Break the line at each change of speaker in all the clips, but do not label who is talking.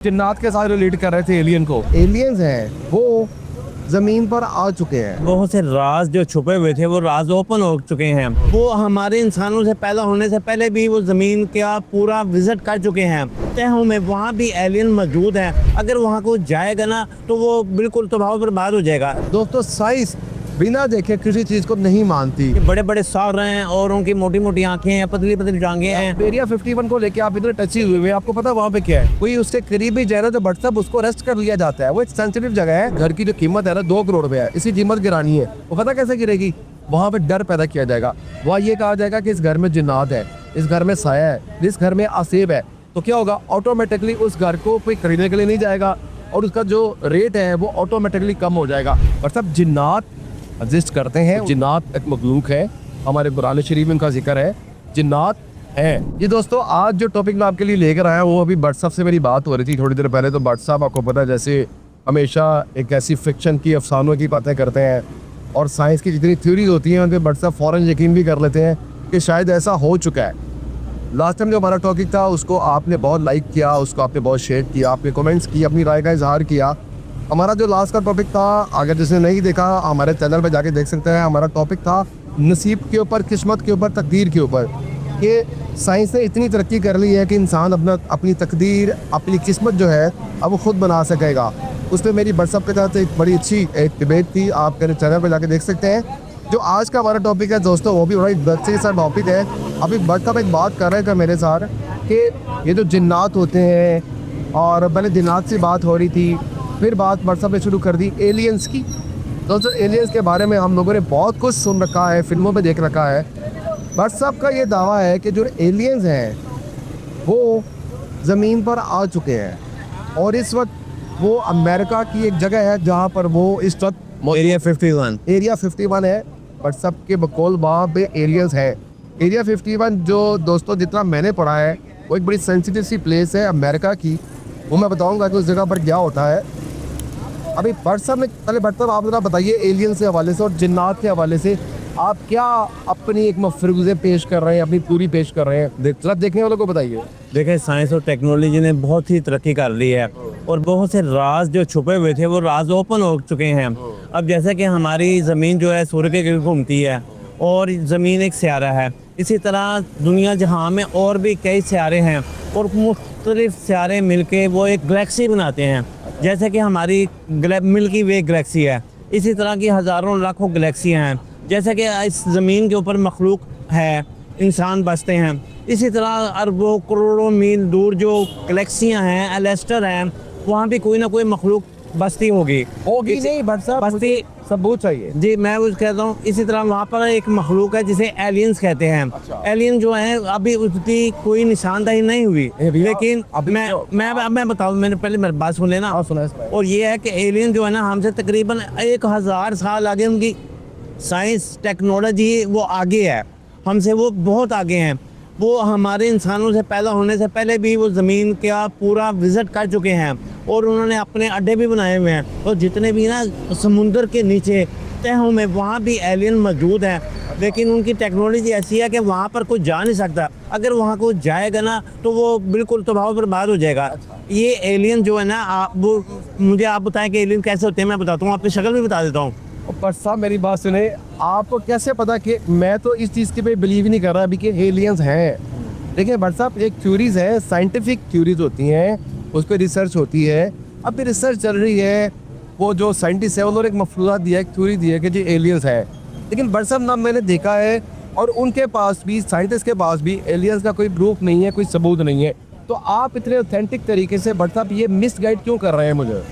जिन्नात के साथ रिलेट कर रहे थे एलियन को।
एलियंस हैं वो जमीन पर आ चुके हैं।
बहुत से राज जो छुपे हुए थे वो राज ओपन हो चुके हैं। वो हमारे इंसानों से पैदा होने से पहले भी वो ज़मीन का पूरा विजिट कर चुके हैं। तहों में वहाँ भी एलियन मौजूद है। अगर वहाँ को जाएगा ना तो वो बिल्कुल तबाह बर्बाद हो जाएगा।
दोस्तों साइंस बिना देखे किसी चीज को नहीं मानती।
बड़े बड़े सार हैं और उनकी मोटी मोटी आंखें हैं, पतली पतली टांगे हैं।
एरिया 51 को लेके आप इधर टची हुए हैं, आपको पता वहाँ पे क्या है? कोई उसके करीबी जाए ना तो व्हाट्सएप उसको अरेस्ट कर लिया जाता है। वो एक सेंसिटिव जगह है। घर की जो कीमत है ना 2 करोड़ रुपए है, इसी कीमत गिरानी है। वो पता कैसे गिरेगी? वहाँ पे डर पैदा किया जाएगा। वहाँ ये कहा जाएगा कि इस घर में जिन्नात है, इस घर में साया है, इस घर में आसेब है। तो क्या होगा? ऑटोमेटिकली उस घर को कोई खरीदने के लिए नहीं जाएगा और उसका जो रेट है वो ऑटोमेटिकली कम हो जाएगा। और सब जिन्नात एग्जिस्ट करते हैं। जिन्नात एक मखलूक है, हमारे कुरान शरीफ में उनका जिक्र है, जिन्नात है। ये दोस्तों आज जो टॉपिक मैं आपके लिए लेकर आया वो अभी भट्ट साहब से मेरी बात हो रही थी थोड़ी देर पहले। तो भट्ट साहब आपको पता है जैसे हमेशा एक ऐसी फिक्शन की अफसानों की बातें करते हैं और साइंस की जितनी थ्योरीज होती हैं उन पर भट्ट साहब फ़ौरन यकीन भी कर लेते हैं कि शायद ऐसा हो चुका है। लास्ट टाइम जो हमारा टॉपिक था उसको आपने बहुत लाइक किया, उसको आपने बहुत शेयर किया, आपने कमेंट्स किए, अपनी राय का इजहार किया। हमारा जो लास्ट का टॉपिक था, अगर जिसने नहीं देखा हमारे चैनल पर जाके देख सकते हैं। हमारा टॉपिक था नसीब के ऊपर, किस्मत के ऊपर, तकदीर के ऊपर। कि साइंस ने इतनी तरक्की कर ली है कि इंसान अपनी तकदीर, अपनी किस्मत जो है अब वो खुद बना सकेगा। उस पर मेरी व्हाट्सएप के साथ एक बड़ी अच्छी एक डिबेट थी, आप मेरे चैनल पर जाके देख सकते हैं। जो आज का हमारा टॉपिक है दोस्तों वो भी बड़ा इंटरेस्टिंग सा टॉपिक है। अभी भट्ट साहब एक बात कर रहे थे मेरे साथ कि ये जो जिन्नात होते हैं, और पहले जिन्नात से बात हो रही थी, फिर बात व्हाट्सएप पे शुरू कर दी एलियंस की। दोस्तों एलियंस के बारे में हम लोगों ने बहुत कुछ सुन रखा है, फिल्मों में देख रखा है। व्हाट्सएप का ये दावा है कि जो एलियंस हैं वो ज़मीन पर आ चुके हैं और इस वक्त वो अमेरिका की एक जगह है जहाँ पर वो इस वक्त
एरिया 51
है। व्हाट्सएप के बकौल वहाँ पे एलियंस है। एरिया 51 जो दोस्तों जितना मैंने पढ़ा है वो एक बड़ी सेंसिटिव सी प्लेस है अमेरिका की। वो मैं बताऊँगा कि उस जगह पर क्या होता है। अभी भट्ट साहब ने पहले भट्ट साहब आप जरा बताइए एलियन के हवाले से और जिन्नात के हवाले से आप क्या अपनी एक मफरूज़े पेश कर रहे हैं, अपनी पूरी पेश कर रहे हैं, जरा देखने वालों को बताइए।
देखिए साइंस और टेक्नोलॉजी ने बहुत ही तरक्की कर ली है और बहुत से राज जो छुपे हुए थे वो राज ओपन हो चुके हैं। अब जैसे कि हमारी ज़मीन जो है सूर्य के गिर्द घूमती है और ज़मीन एक सियारा है, इसी तरह दुनिया जहां में और भी कई सियारे हैं और मुख्तलिफ सियारे मिलके वो एक गैलेक्सी बनाते हैं। जैसे कि हमारी मिल्की वे गैलेक्सी है, इसी तरह की हज़ारों लाखों गैलेक्सियाँ हैं। जैसे कि इस ज़मीन के ऊपर मखलूक है, इंसान बसते हैं, इसी तरह अरबों करोड़ों मील दूर जो गैलेक्सियाँ हैं, एलेस्टर हैं, वहाँ भी कोई ना कोई मखलूक बसती होगी
नहीं भट्ट साहब,
बसती
सबूत चाहिए
जी। मैं वो कहता हूँ इसी तरह वहाँ पर एक मखलूक है जिसे एलियंस कहते हैं।
अच्छा।
एलियन जो है अभी उसकी कोई निशानदाही नहीं हुई, लेकिन मैं बताऊँ, मैंने पहले मेरी बात सुन लेना। और ये है कि एलियन जो है ना हमसे तकरीबन 1000 साल आगे, उनकी साइंस टेक्नोलॉजी वो आगे है, हमसे वो बहुत आगे हैं। वो हमारे इंसानों से पैदा होने से पहले भी वो ज़मीन का पूरा विज़िट कर चुके हैं और उन्होंने अपने अड्डे भी बनाए हुए हैं। और जितने भी ना समुंदर के नीचे तहों में वहाँ भी एलियन मौजूद हैं, लेकिन उनकी टेक्नोलॉजी ऐसी है कि वहाँ पर कोई जा नहीं सकता। अगर वहाँ को जाएगा ना तो वो बिल्कुल तबाह बर्बाद हो जाएगा। ये एलियन जो है ना, मुझे आप बताएं कि एलियन कैसे होते हैं। मैं बताता हूँ, आपकी शक्ल भी बता देता हूँ।
भट्ट साहब मेरी बात सुने, आपको कैसे पता कि मैं तो इस चीज़ के पे बिलीव ही नहीं कर रहा अभी कि एलियंस हैं। देखिए भट्ट साहब, एक थ्योरीज है, साइंटिफिक थ्योरीज होती हैं, उस पर रिसर्च होती है। अब भी रिसर्च चल रही है। वो जो साइंटिस्ट है उन्होंने एक मफरूज़ा दिया, एक थ्योरी दी है कि जी एलियंस है। लेकिन भट्ट साहब नाम मैंने देखा है और उनके पास भी, साइंटिस्ट के पास भी एलियंस का कोई प्रूफ नहीं है, कोई सबूत नहीं है। तो आप इतने ऑथेंटिक तरीके से भट्ट साहब ये मिसगाइड क्यों कर रहे हैं मुझे?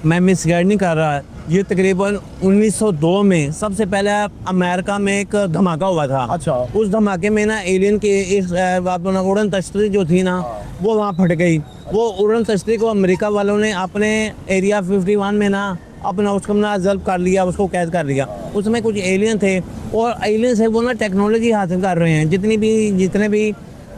मैं मिसगाइड नहीं कर रहा। ये तकरीबन 1902 में सबसे पहले अमेरिका में एक धमाका हुआ था।
अच्छा।
उस धमाके में ना एलियन की इस उड़न तश्तरी जो थी ना वो वहाँ फट गई। वो उड़न तश्तरी को अमेरिका वालों ने अपने एरिया 51 में ना अपना उसको ना जब्त कर लिया, उसको कैद कर लिया। उसमें कुछ एलियन थे और एलियन से वो ना टेक्नोलॉजी हासिल कर रहे हैं। जितने भी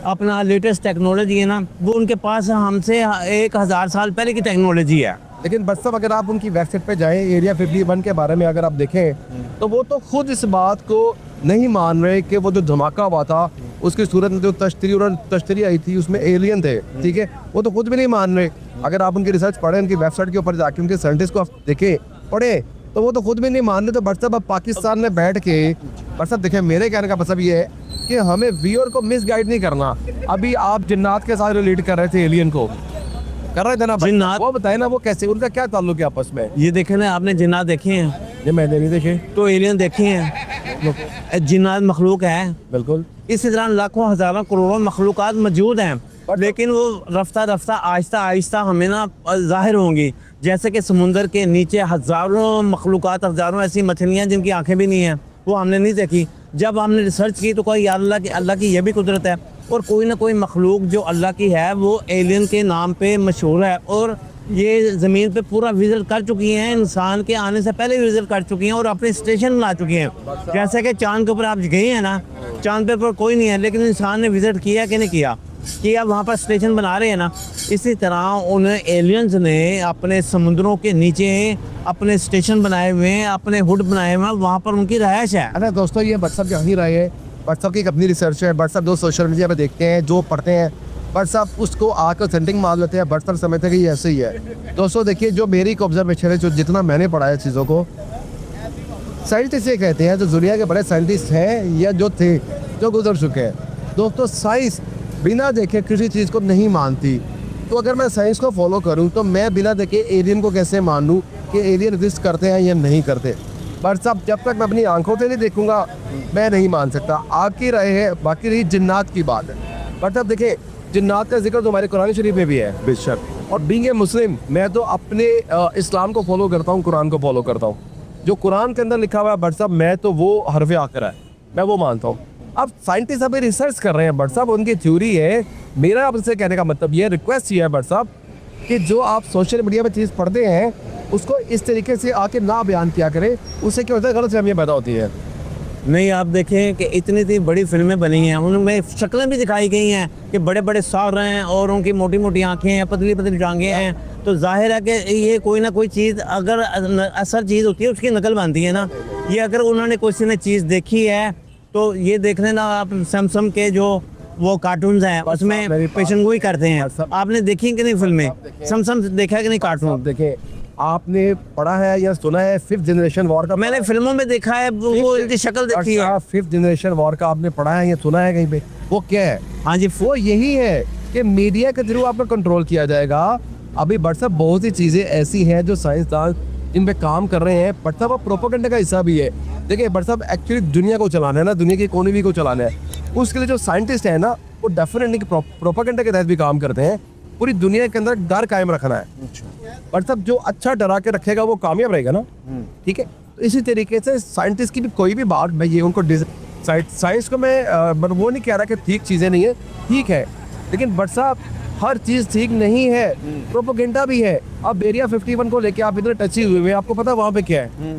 अपना लेटेस्ट टेक्नोलॉजी है ना वो उनके पास हमसे 1000 साल पहले की टेक्नोलॉजी है।
लेकिन भट्ट साहब अगर आप उनकी वेबसाइट पे जाएं, एरिया 51 के बारे में अगर आप देखें तो वो तो खुद इस बात को नहीं मान रहे कि वो जो धमाका हुआ था उसकी सूरत में जो तश्तरी आई थी उसमें एलियन थे। ठीक है, वो तो खुद भी नहीं मान रहे।
अगर आप उनकी रिसर्च पढ़ें, उनकी वेबसाइट के ऊपर जाके उनके साइंटिस्ट को आप देखें, पढ़े, तो वो तो खुद भी नहीं मान रहे। तो बट साहब अब पाकिस्तान में बैठ के, बट साहब देखें, मेरे कहने का मतलब ये है कि हमें व्यूअर को मिसगाइड नहीं करना। अभी आप जिन्नात के साथ रिलेट कर रहे थे, एलियन को कर रहे थे ना
जिन्नात?
वो बताए ना, वो कैसे, उनका क्या ताल्लुक है आपस में?
ये देखे ना आपने, जिन्नात देखे हैं?
ये मैंने नहीं देखे।
तो एलियन देखे हैं? जिन्नात मखलूक है,
बिल्कुल।
इसी तरह लाखों हजारों करोड़ों मखलूकात मौजूद हैं, लेकिन वो रफ्ता रफ्ता आहिस्ता आहिस्ता हमें ना जाहिर होंगी। जैसे कि समुंदर के नीचे हजारों मखलूकात, हजारों ऐसी मछलियाँ जिनकी आंखें भी नहीं हैं, वो हमने नहीं देखी। जब हमने रिसर्च की तो कोई यार अल्लाह की ये भी कुदरत है, और कोई ना कोई मखलूक जो अल्लाह की है वो एलियन के नाम पे मशहूर है, और ये ज़मीन पे पूरा विजिट कर चुकी हैं, इंसान के आने से पहले विजिट कर चुकी हैं और अपने स्टेशन बना चुकी हैं। जैसे कि चांद के ऊपर आप गए हैं ना, चांद पे पर कोई नहीं है, लेकिन इंसान ने विजिट किया कि नहीं किया वहाँ पर स्टेशन बना रहे हैं ना। इसी तरह उन एलियंस ने अपने समुद्रों के नीचे अपने स्टेशन बनाए हुए हैं, अपने हुड बनाए हुए हैं, वहाँ पर उनकी रहायश है।
अरे दोस्तों, ये बट साहब कहीं रहे हैं, बट साहब की एक अपनी रिसर्च है। बट साहब जो सोशल मीडिया पे देखते हैं, जो पढ़ते हैं, बट साहब उसको आकर सेंटिंग मान लेते हैं। बट साहब समझते हैं कि ये ऐसे ही है। दोस्तों देखिए, जो मेरी एक ऑब्जर्वेशन है, जो जितना मैंने पढ़ा है चीज़ों को, साइंटिस्ट ये कहते हैं, जो दुनिया के बड़े साइंटिस्ट हैं या जो थे, जो गुजर चुके हैं, दोस्तों साइंस बिना देखे किसी चीज़ को नहीं मानती। तो अगर मैं साइंस को फॉलो करूं तो मैं बिना देखे एलियन को कैसे मान लूं कि एलियन एग्जिस्ट करते हैं या नहीं करते? बट साहब जब तक मैं अपनी आंखों से नहीं देखूंगा मैं नहीं मान सकता। आपकी राय है। बाकी रही जिन्नात की बात है, बट साहब देखिए, जिन्नात का जिक्र तो हमारे कुरान शरीफ में भी है बेशक, और बीइंग ए मुस्लिम मैं तो अपने इस्लाम को फॉलो करता हूँ, कुरान को फॉलो करता हूँ। जो कुरान के अंदर लिखा हुआ है बट साहब, मैं तो वो हरफ आखिर है, मैं वो मानता हूँ। अब साइंटिस्ट अभी रिसर्च कर रहे हैं बट साहब, उनकी थ्योरी है। मेरा आपसे कहने का मतलब ये रिक्वेस्ट ये है बट साहब कि जो आप सोशल मीडिया में चीज़ पढ़ते हैं उसको इस तरीके से आके ना बयान किया करें, उससे क्या होता है, गलतफहमियां पैदा होती है।
नहीं, आप देखें कि इतनी बड़ी फिल्में बनी हैं, उनमें शक्लें भी दिखाई गई हैं कि बड़े बड़े सर हैं और उनकी मोटी मोटी आंखें हैं, पतली पतली टांगें हैं। तो जाहिर है कि ये कोई ना कोई चीज़ अगर असल चीज़ होती है उसकी नकल बनती है ना। ये अगर उन्होंने किसी ने चीज़ देखी है तो ये देख लेना आप, सैमसंग के जो वो कार्टून्स हैं उसमें पेशन गोई करते हैं। आपने देखी कि नहीं फिल्में? सैमसंग देखा कि नहीं कार्टून?
देखें, आपने पढ़ा है या सुना है 5th जनरेशन वॉर का?
मैंने फिल्मों में देखा है, वो इनकी शक्ल देखी है।
5th जनरेशन वॉर का आपने पढ़ा है या सुना है कहीं पे? वो क्या है?
हाँ जी,
वो यही है कि मीडिया के थ्रू आपको कंट्रोल किया जाएगा। अभी बट साहब बहुत सी चीज़ें ऐसी हैं जो साइंसदान इन पे काम कर रहे हैं, बट साहब प्रोपेगेंडा का हिस्सा भी है। देखिए बट साहब, एक्चुअली दुनिया को चलाना है ना, दुनिया की इकोनॉमी को चलाना है, उसके लिए जो साइंटिस्ट है ना वो डेफिनेटली प्रोपेगेंडा के तहत भी काम करते हैं। पूरी दुनिया के अंदर डर कायम रखना है। बट साहब जो अच्छा डरा के रखेगा वो कामयाब रहेगा ना, ठीक है। तो इसी तरीके से साइंटिस्ट की भी कोई भी बात, मैं ये उनको साइंस को मैं वो नहीं कह रहा कि ठीक चीज़ें नहीं है, ठीक है, लेकिन बट साहब हर चीज़ ठीक नहीं है, प्रोपेगेंडा भी है। अब एरिया 51 को लेके आप इतने टची हुए हैं, आपको पता है वहाँ पे क्या है?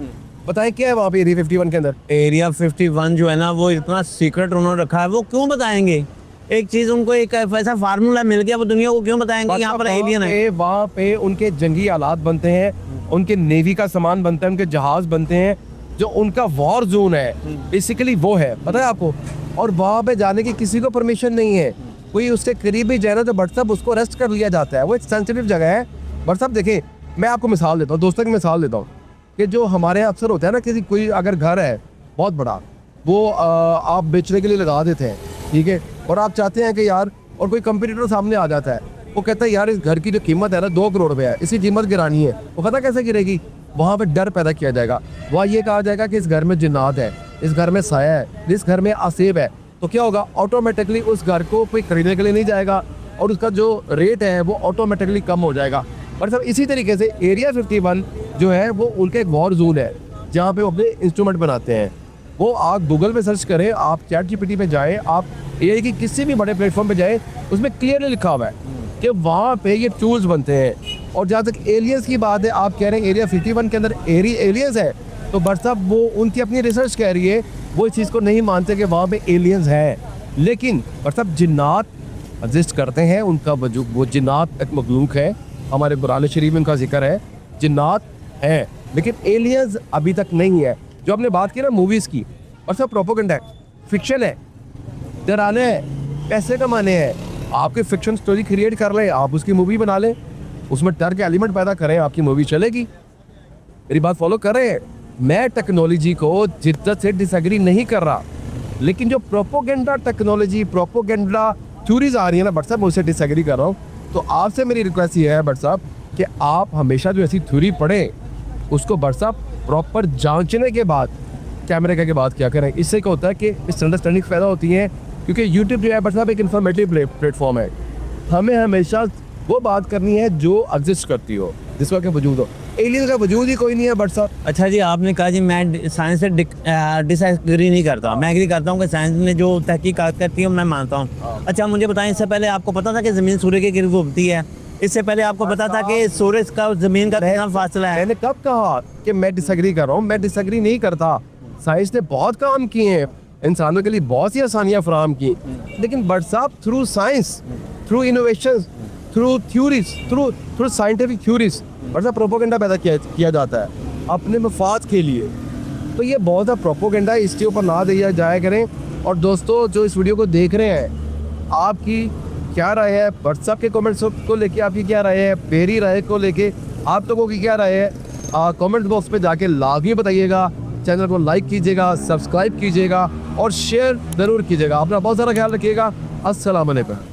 बताएं क्या है वहाँ पे एरिया 51 के अंदर?
एरिया 51 जो है ना वो इतना सीक्रेट उन्होंने रखा है, वो क्यों बताएंगे? एक चीज उनको एक ऐसा फार्मूला मिल गया, वो दुनिया को क्यों बताएंगे यहाँ पर एलियन है?
वहाँ पे उनके जंगी आलात बनते हैं, उनके नेवी का सामान बनता है, उनके जहाज बनते हैं, जो उनका वॉर जोन है बेसिकली वो है, पता है आपको। और वहाँ पे जाने की किसी को परमिशन नहीं है, कोई उसके करीब ही जाए ना तो बट साहब उसको अरेस्ट कर लिया जाता है। वो एक सेंसिटिव जगह है। बट साहब देखिए, मैं आपको मिसाल देता हूँ, दोस्तों की मिसाल देता हूँ कि जो हमारे यहाँ अक्सर होता है ना, किसी कोई अगर घर है बहुत बड़ा, वो आप बेचने के लिए लगा देते हैं, ठीक है, और आप चाहते हैं कि यार, और कोई कंपटीटर सामने आ जाता है, वो कहता है यार इस घर की जो कीमत है ना 2 करोड़ रुपये है, इसी कीमत गिरानी है। वो पता कैसे गिरेगी? वहाँ पे डर पैदा किया जाएगा, वहाँ ये कहा जाएगा कि इस घर में जिन्नात है, इस घर में साया है, इस घर में आसेब है। तो क्या होगा? ऑटोमेटिकली उस घर को कोई खरीदने के लिए नहीं जाएगा और उसका जो रेट है वो ऑटोमेटिकली कम हो जाएगा। पर सब इसी तरीके से एरिया 51 जो है वो उनका एक वॉर जोन है, जहाँ पे वो अपने इंस्ट्रूमेंट बनाते हैं। वो आप गूगल पे सर्च करें, आप ChatGPT पे जाएं, आप AI की किसी भी बड़े प्लेटफॉर्म पे जाएं, उसमें क्लियरली लिखा हुआ है कि वहाँ पे ये टूल्स बनते हैं। और जहाँ तक एलियंस की बात है, आप कह रहे हैं एरिया 51 के अंदर एलियंस है, तो बट साहब वो उनकी अपनी रिसर्च कह रही है, वो इस चीज़ को नहीं मानते कि वहाँ पे एलियंस हैं। लेकिन बट साहब जिन्नात एग्जिस्ट करते हैं, उनका वजूद, वो जिन्नात एक मखलूक है, हमारे कुरान शरीफ में उनका जिक्र है, जिन्नात है, लेकिन एलियंस अभी तक नहीं है। जो आपने बात की ना मूवीज़ की, और सब प्रोपेगेंडा है, फिक्शन है, डराने है, पैसे कमाने हैं। आपके फिक्शन स्टोरी क्रिएट कर लें, आप उसकी मूवी बना लें,
उसमें डर के एलिमेंट पैदा करें, आपकी मूवी चलेगी। मेरी बात फॉलो कर रहे हैं। मैं टेक्नोलॉजी को जिद्दत से डिसएग्री नहीं कर रहा, लेकिन जो प्रोपोगेंडा टेक्नोलॉजी, प्रोपोगेंडा थ्योरीज आ रही है ना बट साहब, मैं उससे डिसएग्री कर रहा हूँ। तो आपसे मेरी रिक्वेस्ट ये है बट साहब कि आप हमेशा जो ऐसी थ्योरी पढ़ें उसको बट साहब प्रॉपर जांचने के बाद, कैमरे के बाद क्या करें। इससे क्या होता है कि मिसअंडरस्टैंडिंग पैदा होती है, क्योंकि यूट्यूब जो है बट साहब एक इन्फॉर्मेटिव प्लेटफॉर्म है। हमें हमेशा वो बात करनी है जो एग्जिस्ट करती हो, जिसका कि वजूद हो। एलियन का वजूद ही कोई नहीं है बट साहब।
अच्छा जी, आपने कहा जी मैं साइंस से डिसएग्री नहीं करता, मैं एग्री करता हूँ कि साइंस ने जो तहकीकात करती है मैं मानता हूँ। अच्छा मुझे बताएं, इससे पहले आपको पता था कि ज़मीन सूर्य के गिर्द घूमती है? इससे पहले आपको पता था कि सूरज का ज़मीन का कितना फासला है?
मैंने कब कहा कि मैं डिसएग्री कर रहा हूँ? मैं डिसएग्री नहीं करता। साइंस ने बहुत काम किए हैं, इंसानों के लिए बहुत सी आसानियाँ फराहम की, लेकिन बट साहब through science, through innovation, through theories, through scientific theories but साहब प्रोपोगेंडा पैदा किया जाता है अपने मफाद के लिए। तो ये बहुत सा प्रोपोगेंडा है, इसके ऊपर ना दिया जाया करें। और दोस्तों जो इस वीडियो को देख रहे हैं, आपकी क्या राय है? व्हाट्सएप के कमेंट्स को लेके आपकी क्या राय है? मेरी राय को लेके आप लोगों की क्या राय है? कमेंट बॉक्स पे जाके लाजमी बताइएगा। चैनल को लाइक कीजिएगा, सब्सक्राइब कीजिएगा और शेयर ज़रूर कीजिएगा। अपना बहुत सारा ख्याल रखिएगा। अस्सलाम वालेकुम।